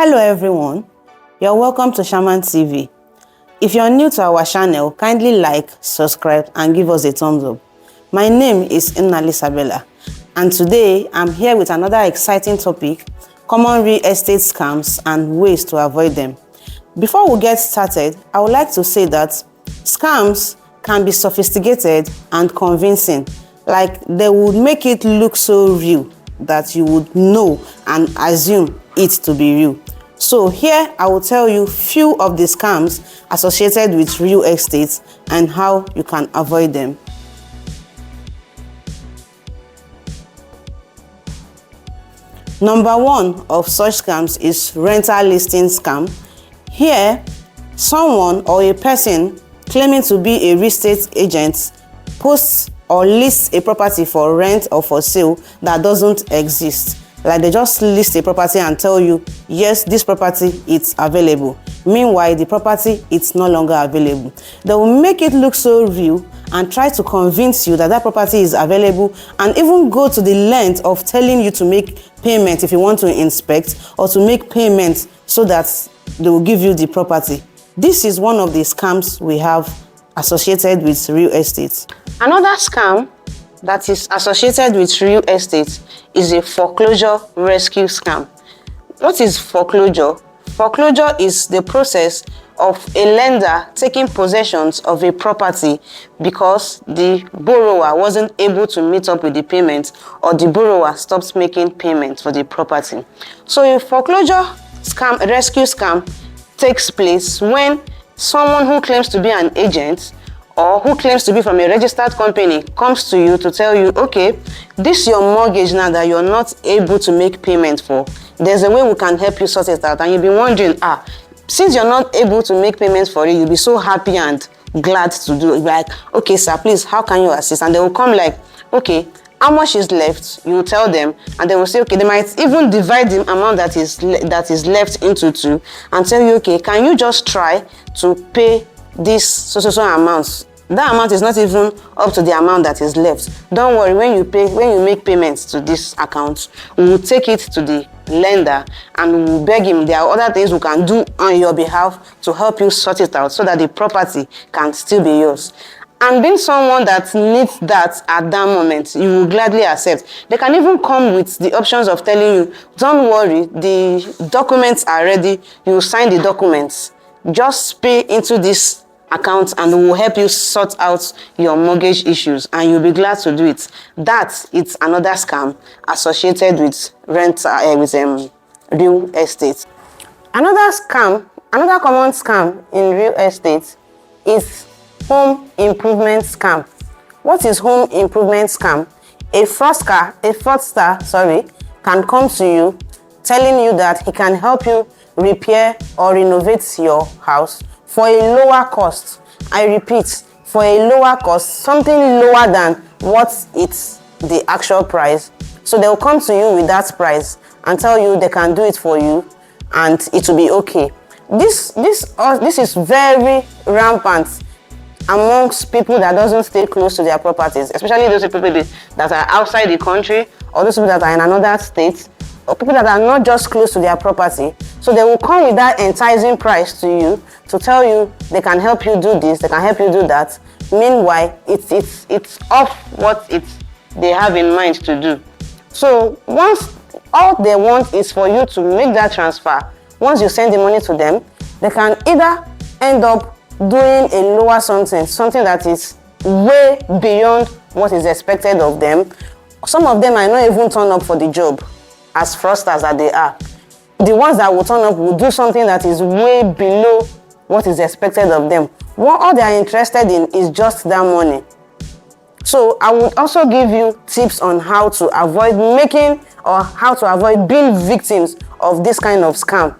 Hello everyone, you're welcome to Chaman TV. If you're new to our channel, kindly like, subscribe and give us a thumbs up. My name is Isabella and today I'm here with another exciting topic, common real estate scams and ways to avoid them. Before we get started, I would like to say that scams can be sophisticated and convincing, like they would make it look so real that you would know and assume it to be real. So here I will tell you few of the scams associated with real estate and how you can avoid them. Number one of such scams is rental listing scam. Here, someone or a person claiming to be a real estate agent posts or lists a property for rent or for sale that doesn't exist. Like they just list a property and tell you, yes, this property is available. Meanwhile, the property is no longer available. They will make it look so real and try to convince you that that property is available and even go to the length of telling you to make payment if you want to inspect or to make payment so that they will give you the property. This is one of the scams we have associated with real estate. Another scam that is associated with real estate is a foreclosure rescue scam. What is foreclosure? Foreclosure is the process of a lender taking possessions of a property because the borrower wasn't able to meet up with the payment or the borrower stopped making payment for the property. So a foreclosure scam, a rescue scam, takes place when someone who claims to be an agent or who claims to be from a registered company comes to you to tell you, okay, this is your mortgage now that you're not able to make payment for. There's a way we can help you sort it out. And you'll be wondering, since you're not able to make payments for it, you'll be so happy and glad to do it. Like, okay, sir, please, how can you assist? And they will come like, okay, how much is left? You will tell them, and they will say, okay, they might even divide the amount that is left into two and tell you, okay, can you just try to pay this so amounts? That amount is not even up to the amount that is left. Don't worry, when you make payments to this account, we will take it to the lender and we will beg him. There are other things we can do on your behalf to help you sort it out so that the property can still be yours. And being someone that needs that at that moment, you will gladly accept. They can even come with the options of telling you, don't worry, the documents are ready, you will sign the documents. Just pay into this account and will help you sort out your mortgage issues and you'll be glad to do it. That is another scam associated with real estate. Another common scam in real estate is home improvement scam. What is home improvement scam? A fraudster can come to you telling you that he can help you repair or renovate your house for a lower cost. I repeat, for a lower cost, something lower than what it's the actual price. So they'll come to you with that price and tell you they can do it for you and it will be okay. This is very rampant amongst people that doesn't stay close to their properties, especially those people that are outside the country or those people that are in another state or people that are not just close to their property. So they will come with that enticing price to you to tell you they can help you do this, they can help you do that. Meanwhile, it's off what they have in mind to do. So once all they want is for you to make that transfer, once you send the money to them, they can either end up doing a lower something that is way beyond what is expected of them. Some of them might not even turn up for the job, as fraudsters that they are. The ones that will turn up will do something that is way below what is expected of them. What all they are interested in is just that money. So I would also give you tips on how to avoid making or how to avoid being victims of this kind of scam.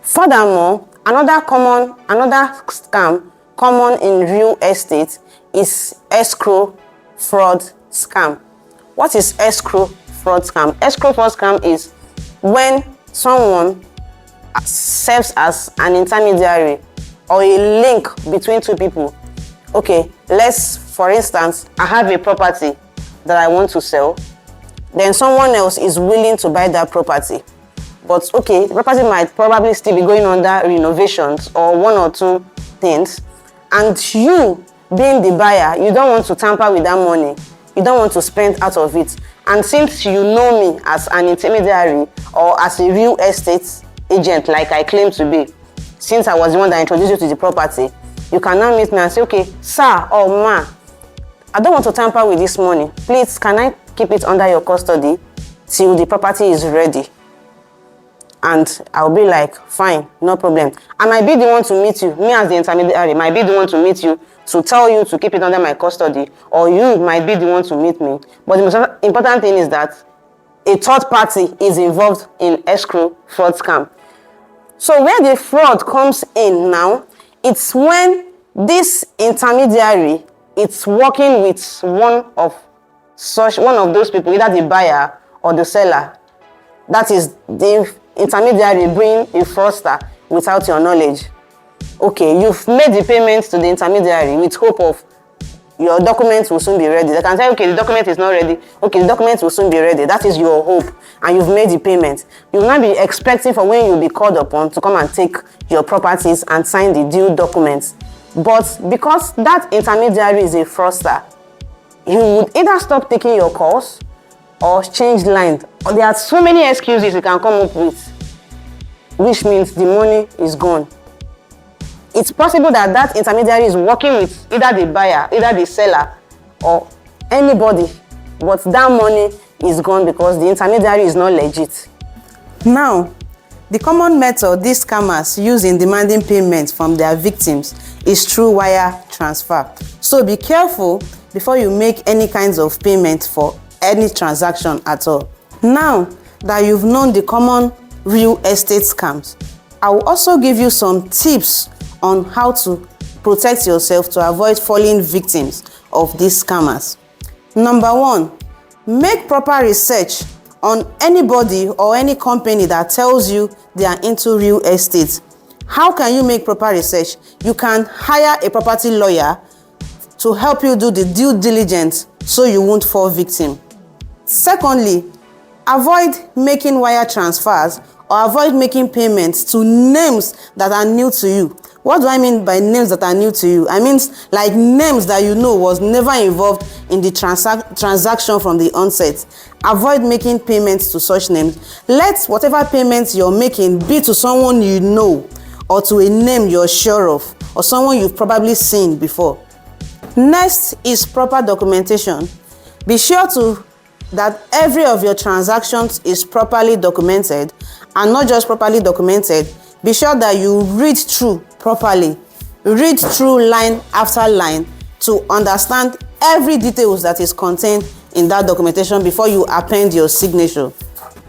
Furthermore, another scam common in real estate is escrow fraud scam. What is escrow fraud scam? Escrow fraud scam is when someone serves as an intermediary or a link between two people. Okay, for instance, I have a property that I want to sell. Then someone else is willing to buy that property. but okay, the property might probably still be going under renovations or one or two things, and you being the buyer, you don't want to tamper with that money, you don't want to spend out of it. And since you know me as an intermediary or as a real estate agent like I claim to be, since I was the one that introduced you to the property, you can now meet me and say, okay, sir or ma, I don't want to tamper with this money. Please, can I keep it under your custody till the property is ready? And I'll be like, fine, no problem. I might be the one to meet you, me as the intermediary, might be the one to meet you to tell you to keep it under my custody, or you might be the one to meet me. But the most important thing is that a third party is involved in escrow fraud scam. So where the fraud comes in now, it's when this intermediary, it's working with one of those people, either the buyer or the seller. That is the intermediary bring a fraudster without your knowledge. Okay, you've made the payments to the intermediary with hope of your documents will soon be ready. They can say, okay, the document is not ready. Okay, the documents will soon be ready. That is your hope, and you've made the payment. You will not be expecting for when you'll be called upon to come and take your properties and sign the due documents. But because that intermediary is a fraudster, you would either stop taking your calls or change line. Or there are so many excuses you can come up with, which means the money is gone. It's possible that that intermediary is working with either the buyer, either the seller, or anybody, but that money is gone because the intermediary is not legit. Now, the common method these scammers use in demanding payments from their victims is through wire transfer. So be careful before you make any kinds of payment for any transaction at all. Now that you've known the common real estate scams, I will also give you some tips on how to protect yourself to avoid falling victims of these scammers. Number one, make proper research on anybody or any company that tells you they are into real estate. How can you make proper research? You can hire a property lawyer to help you do the due diligence so you won't fall victim. Secondly, avoid making wire transfers or avoid making payments to names that are new to you. What do I mean by names that are new to you? I mean like names that you know was never involved in the transaction from the onset. Avoid making payments to such names. Let whatever payments you're making be to someone you know or to a name you're sure of or someone you've probably seen before. Next is proper documentation. Be sure that every of your transactions is properly documented, and not just properly documented. Be sure that you read through properly. Read through line after line to understand every details that is contained in that documentation before you append your signature.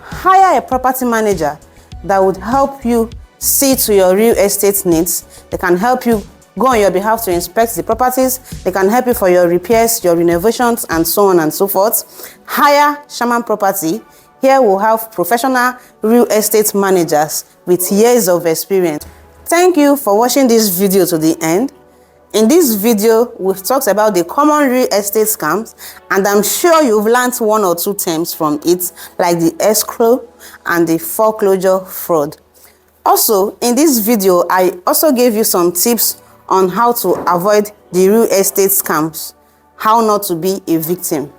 Hire a property manager that would help you see to your real estate needs. They can help you go on your behalf to inspect the properties. They can help you for your repairs, your renovations, and so on and so forth. Hire Chaman Property. Here we'll have professional real estate managers with years of experience. Thank you for watching this video to the end. In this video, we've talked about the common real estate scams, and I'm sure you've learned one or two terms from it, like the escrow and the foreclosure fraud. Also, in this video, I also gave you some tips on how to avoid the real estate scams, how not to be a victim.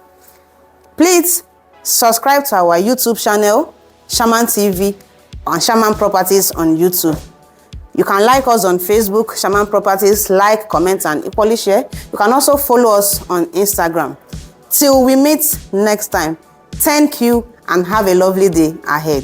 Please subscribe to our YouTube channel, Chaman TV, and Chaman Properties on YouTube. You can like us on Facebook, Chaman Properties, like, comment, and equally share. You can also follow us on Instagram. Till we meet next time, thank you and have a lovely day ahead.